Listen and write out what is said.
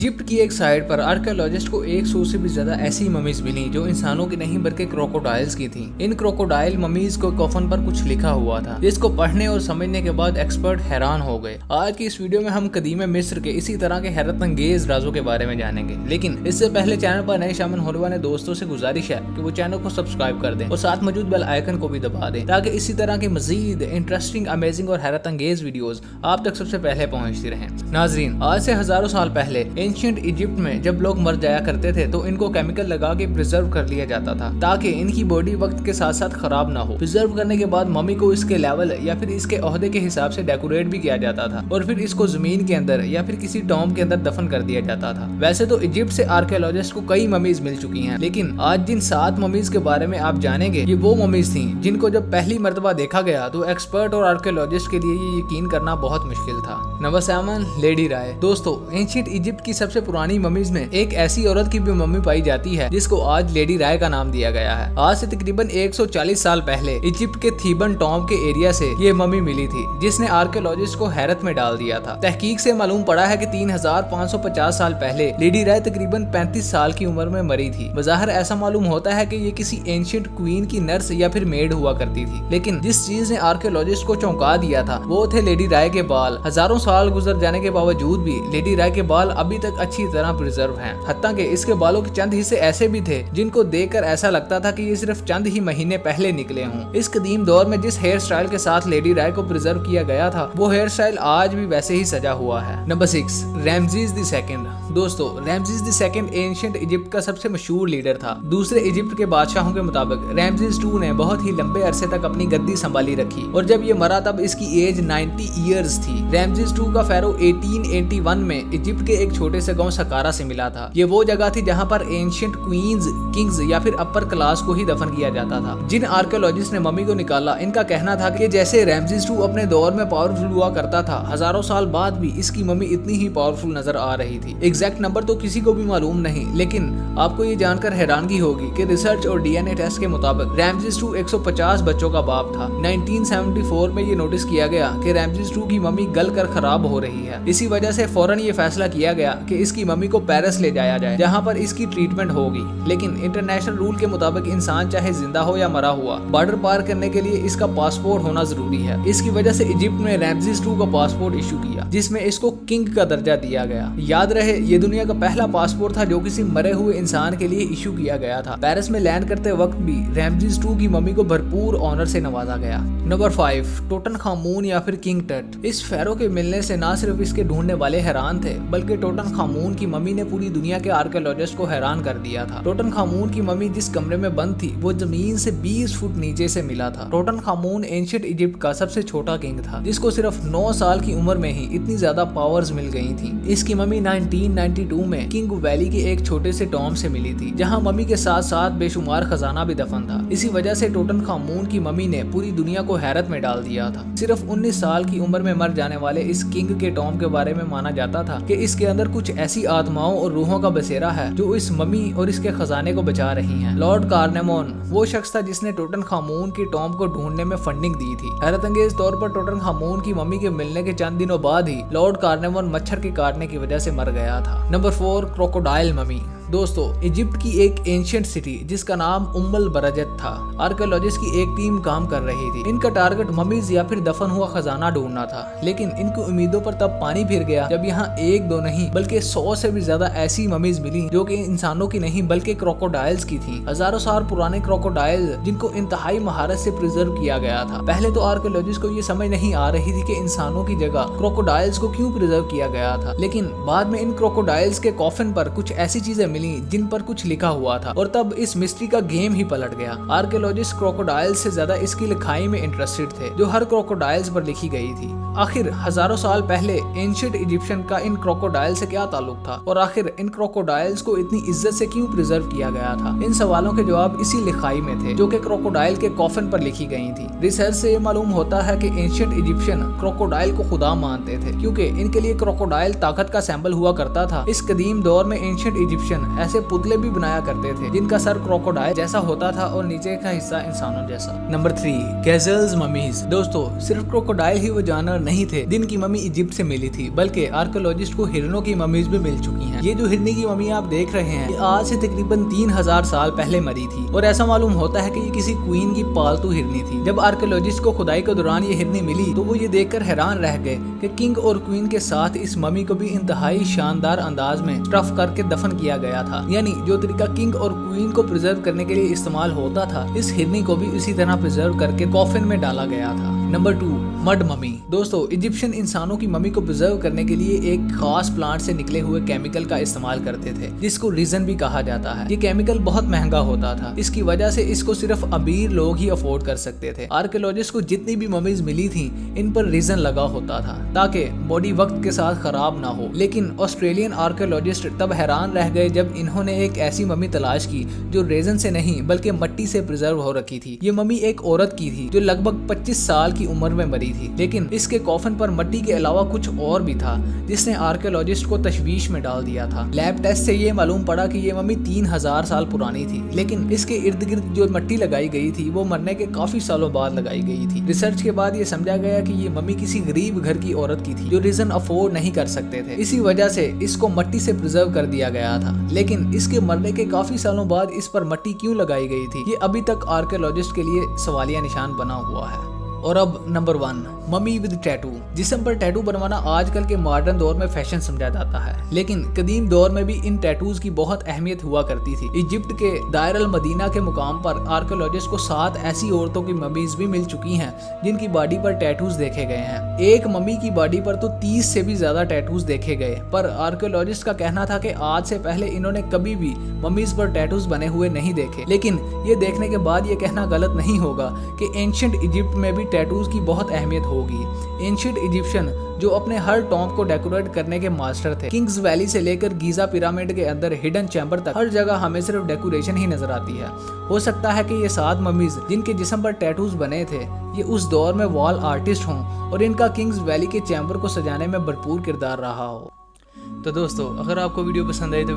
Egypt की एक site पर आर्कियोलॉजिस्ट को 100 से भी ज्यादा ऐसी ममीज मिली जो इंसानों की नहीं बल्कि क्रोकोडाइल्स की थी। इन क्रोकोडाइल ममीज को कफन पर कुछ लिखा हुआ था, जिसको पढ़ने और समझने के बाद एक्सपर्ट हैरान हो गए। आज की इस वीडियो में हम कदीम मिस्र के इसी तरह के हैरत अंगेज राजों के बारे में जानेंगे, लेकिन इससे पहले चैनल पर नए शामिल होने वाले दोस्तों से गुजारिश है कि वो चैनल को सब्सक्राइब कर दें और साथ मौजूद बेल आइकन को भी दबा दें, ताकि इसी तरह की मजीद इंटरेस्टिंग, अमेजिंग और हैरत अंगेज वीडियोस आप तक सबसे पहले पहुंचती रहें। नाजरीन, आज से हजारों साल पहले एंशिएंट इजिप्ट में जब लोग मर जाया करते थे तो इनको केमिकल लगा के प्रिजर्व कर लिया जाता था, ताकि इनकी बॉडी वक्त के साथ साथ खराब ना हो। प्रिजर्व करने के बाद मम्मी को इसके लेवल या फिर इसके ओहदे के हिसाब से डेकोरेट भी किया जाता था और फिर इसको जमीन के अंदर या फिर किसी टॉम्ब के अंदर दफन कर दिया जाता था। वैसे तो इजिप्ट से आर्कियोलॉजिस्ट को कई ममीज मिल चुकी हैं, लेकिन आज जिन 7 ममीज के बारे में आप जानेंगे ये वो ममीज थी जिनको जब पहली मर्तबा देखा गया तो एक्सपर्ट और आर्कियोलॉजिस्ट के लिए ये यकीन करना बहुत मुश्किल था। नंबर 7, लेडी राय। दोस्तों, एंशिएंट इजिप्ट की सबसे पुरानी ममीज में एक ऐसी औरत की भी मम्मी पाई जाती है जिसको आज लेडी राय का नाम दिया गया है। आज से तकरीबन 140 साल पहले इजिप्ट के थीबन टॉम्ब के एरिया से ये मम्मी मिली थी, जिसने आर्कियोलॉजिस्ट को हैरत में डाल दिया था। तहकीक से मालूम पड़ा है कि 3550 साल पहले लेडी राय तकरीबन 35 साल की उम्र में मरी थी। बज़ाहिर ऐसा मालूम होता है कि ये किसी एंशिएंट क्वीन की नर्स या फिर मेड हुआ करती थी, लेकिन जिस चीज ने आर्कियोलॉजिस्ट को चौंका दिया था वो थे लेडी राय के बाल। हजारों साल गुजर जाने के बावजूद भी लेडी राय के बाल अभी तक अच्छी तरह प्रिजर्व हैं। हत्ता कि इसके बालों के चंद हिस्से ऐसे भी थे जिनको देखकर ऐसा लगता था कि ये सिर्फ चंद ही महीने पहले निकले हों। इस कदीम दौर में जिस हेयर स्टाइल के साथ लेडी राय को प्रिजर्व किया गया था वो हेयर स्टाइल आज भी वैसे ही सजा हुआ है। Number 6, Ramses II। दोस्तों, रैमजीज II एंशिएंट इजिप्ट का सबसे मशहूर लीडर था। दूसरे इजिप्ट के बादशाहों के मुताबिक रैमजीज II ने बहुत ही लंबे अरसे तक अपनी गद्दी संभाली रखी और जब ये मरा तब इसकी एज 90 ईयर्स थी। रैमजीज II का फेरो 1881 में इजिप्ट के एक छोटे से गांव सकारा से मिला था। ये वो जगह थी जहां पर एंशिएंट क्वींस, किंग्स या फिर अपर क्लास को ही दफन किया जाता था। जिन आर्कियोलॉजिस्ट ने मम्मी को निकाला, इनका कहना था कि जैसे रैमजीज II अपने दौर में पावरफुल हुआ करता था, हजारों साल बाद भी इसकी मम्मी इतनी ही पावरफुल नजर आ रही थी। एग्जैक्ट नंबर तो किसी को भी मालूम नहीं, लेकिन आपको ये जानकर हैरानगी होगी कि रिसर्च और डीएनए टेस्ट के मुताबिक रैमजीज II 150 बच्चों का बाप था। 1974 में ये नोटिस किया गया कि रैमजीज II की मम्मी गल कर खराब हो रही है। इसी वजह से फौरन ये फैसला किया गया कि इसकी मम्मी को पेरिस ले जाया जाए, जहां पर इसकी ट्रीटमेंट होगी। लेकिन इंटरनेशनल रूल के मुताबिक इंसान चाहे जिंदा हो या मरा हुआ, बॉर्डर पार करने के लिए इसका पासपोर्ट होना जरूरी है। इसकी वजह से इजिप्ट ने रैमजीज II का पासपोर्ट इशू किया, जिसमें इसको किंग का दर्जा दिया गया। याद रहे, ये दुनिया का पहला पासपोर्ट था जो किसी मरे हुए इंसान के लिए इशू किया गया था। पेरिस में लैंड करते वक्त भी रैमजीज II की मम्मी को भरपूर ऑनर से नवाजा गया। नंबर 5, टोटनखामून या फिर किंग टट। इस फेरो के मिलने से ना सिर्फ इसके ढूंढने वाले हैरान थे, बल्कि टोटनखामून की मम्मी ने पूरी दुनिया के आर्कियोलॉजिस्ट को हैरान कर दिया था। टोटनखामून की मम्मी जिस कमरे में बंद थी वो जमीन से 20 फुट नीचे से मिला था। टोटनखामून एंशिएंट इजिप्ट का सबसे छोटा किंग था, जिसको सिर्फ 9 साल की उम्र में ही इतनी ज्यादा पावर्स मिल गई थी। इसकी मम्मी 1992 में किंग वैली के एक छोटे से टॉम्ब से मिली थी, जहां मम्मी के साथ साथ बेशुमार खजाना भी दफन था। इसी वजह से टोटनखामून की मम्मी ने पूरी दुनिया को हैरत में डाल दिया था। सिर्फ 19 साल की उम्र में मर जाने वाले इस किंग के टॉम्ब के बारे में माना जाता था कि इसके अंदर कुछ ऐसी आत्माओं और रूहों का बसेरा है जो इस मम्मी और इसके खजाने को बचा रही हैं। लॉर्ड कार्नेमोन वो शख्स था जिसने टोटनखामून की टॉम्ब को ढूंढने में फंडिंग दी थी। हैरत अंगेज तौर पर टोटनखामून की मम्मी के मिलने के चंद दिनों बाद ही लॉर्ड कार्नेमोन मच्छर के काटने की वजह से मर गया था। Number 4, crocodile mummy. दोस्तों, इजिप्ट की एक एंशिएंट सिटी जिसका नाम उम्मुल बरजत था, आर्कियोलॉजिस्ट की एक टीम काम कर रही थी। इनका टारगेट ममीज या फिर दफन हुआ खजाना ढूंढना था, लेकिन इनकी उम्मीदों पर तब पानी फिर गया जब यहाँ 1-2 नहीं बल्कि 100 से भी ज्यादा ऐसी ममीज मिली जो कि इंसानों की नहीं बल्कि क्रोकोडाइल्स की थी। हजारों साल पुराने क्रोकोडाइल जिनको इंतहाई महारत से प्रिजर्व किया गया था। पहले तो आर्कियोलॉजिस्ट को ये समझ नहीं आ रही थी कि इंसानों की जगह क्रोकोडाइल्स को क्यों प्रिजर्व किया गया था, लेकिन बाद में इन क्रोकोडाइल्स के कॉफिन पर कुछ ऐसी चीजें मिली जिन पर कुछ लिखा हुआ था और तब इस मिस्ट्री का गेम ही पलट गया। आर्कियोलॉजिस्ट क्रोकोडाइल्स से ज्यादा इसकी लिखाई में इंटरेस्टेड थे जो हर क्रोकोडाइल्स पर लिखी गई थी। आखिर हजारों साल पहले एंशिएंट इजिप्शियन का इन क्रोकोडाइल से क्या ताल्लुक था और आखिर इन क्रोकोडाइल्स को इतनी इज्जत से क्यों प्रिजर्व किया गया था? इन सवालों के जवाब इसी लिखाई में थे जो कि क्रोकोडाइल के कॉफिन पर लिखी गई थी। रिसर्च से मालूम होता है कि एंशिएंट इजिप्शियन क्रोकोडाइल को खुदा मानते थे, क्योंकि इनके लिए क्रोकोडाइल ताकत का सैंबल हुआ करता था। इस कदीम दौर में एंशिएंट इजिप्शियन ऐसे पुतले भी बनाया करते थे जिनका सर क्रोकोडाइल जैसा होता था और नीचे का हिस्सा इंसानों जैसा। Number 3, gazelles mummies. दोस्तों, सिर्फ क्रोकोडाइल ही वो जानवर नहीं थे जिनकी मम्मी इजिप्ट से मिली थी, बल्कि आर्कियोलॉजिस्ट को हिरणों की ममीज भी मिल चुकी हैं। ये जो हिरनी की मम्मी आप देख रहे हैं, ये आज से तकरीबन 3000 साल पहले मरी थी और ऐसा मालूम होता है कि ये किसी क्वीन की पालतू हिरनी थी। जब आर्कियोलॉजिस्ट को खुदाई के दौरान ये हिरनी मिली तो वो ये देखकर हैरान रह गए कि किंग और क्वीन के साथ इस मम्मी को भी इंतहाई शानदार अंदाज में स्टफ करके दफन किया गया था। यानी जो तरीका किंग और क्वीन को प्रिजर्व करने के लिए इस्तेमाल होता था, इस हिरनी को भी इसी तरह प्रिजर्व करके कॉफिन में डाला गया था। Number 2, mud mummy. दोस्तों, इजिप्शियन इंसानों की मम्मी को प्रिजर्व करने के लिए एक खास प्लांट से निकले हुए केमिकल का इस्तेमाल करते थे जिसको रीजन भी कहा जाता है। ये केमिकल बहुत महंगा होता था, इसकी वजह से इसको सिर्फ अमीर लोग ही अफोर्ड कर सकते थे। आर्कियोलॉजिस्ट को जितनी भी ममीज मिली थी, इन पर रीजन लगा होता था ताकि बॉडी वक्त के साथ खराब ना हो। लेकिन ऑस्ट्रेलियन आर्कियोलॉजिस्ट तब हैरान रह गए जब इन्होंने एक ऐसी मम्मी तलाश की जो रेजन से नहीं बल्कि मिट्टी से प्रिजर्व हो रखी थी। ये मम्मी एक औरत की थी जो लगभग 25 साल की उम्र में मरी थी, लेकिन इसके कॉफन पर मिट्टी के अलावा कुछ और भी था जिसने आर्कियोलॉजिस्ट को तशवीश में डाल दिया था। लैब टेस्ट से ये मालूम पड़ा कि ये मम्मी 3000 साल पुरानी थी, लेकिन इसके इर्द गिर्द जो मिट्टी लगाई गई थी वो मरने के काफी सालों बाद लगाई गई थी। रिसर्च के बाद ये समझा गया कि ये मम्मी किसी गरीब घर की औरत की थी जो रीजन अफोर्ड नहीं कर सकते थे। इसी वजह से इसको मिट्टी से प्रिजर्व कर दिया गया था, लेकिन इसके मरने के काफी सालों बाद इस पर मिट्टी क्यों लगाई गई थी, ये अभी तक आर्कियोलॉजिस्ट के लिए सवालिया निशान बना हुआ है। और अब नंबर 1, मम्मी विद टैटू। जिस्म पर टैटू बनवाना आजकल के मॉडर्न दौर में फैशन समझा जाता है, लेकिन कदीम दौर में भी इन टैटूज की बहुत अहमियत हुआ करती थी। इजिप्ट के दायर अल मदीना के मुकाम पर आर्कियोलॉजिस्ट को 7 ऐसी औरतों की मम्मीज भी मिल चुकी हैं जिनकी बॉडी पर टैटूज देखे गए हैं। एक मम्मी की बॉडी पर तो 30 से भी ज्यादा टैटूज देखे गए, पर आर्कियोलॉजिस्ट का कहना था कि आज से पहले इन्होंने कभी भी मम्मीज पर टैटूज बने हुए नहीं देखे। लेकिन ये देखने के बाद ये कहना गलत नहीं होगा कि एंशिएंट इजिप्ट में भी टैटूज की बहुत अहमियत होगी। एंशिएंट इजिप्शियन जो अपने हर टॉम्ब को डेकोरेट करने के मास्टर थे। किंग्स वैली से लेकर गीजा पिरामिड के अंदर हिडन चैम्बर तक हर जगह हमें सिर्फ डेकोरेशन ही नजर आती है। हो सकता है कि ये 7 मम्मीज जिनके जिस्म पर टैटूज बने थे ये उस दौर में वॉल आर्टिस्ट हों और इनका किंग्स वैली के चैम्बर को सजाने में भरपूर किरदार रहा हो। तो दोस्तों, अगर आपको वीडियो पसंद आई तो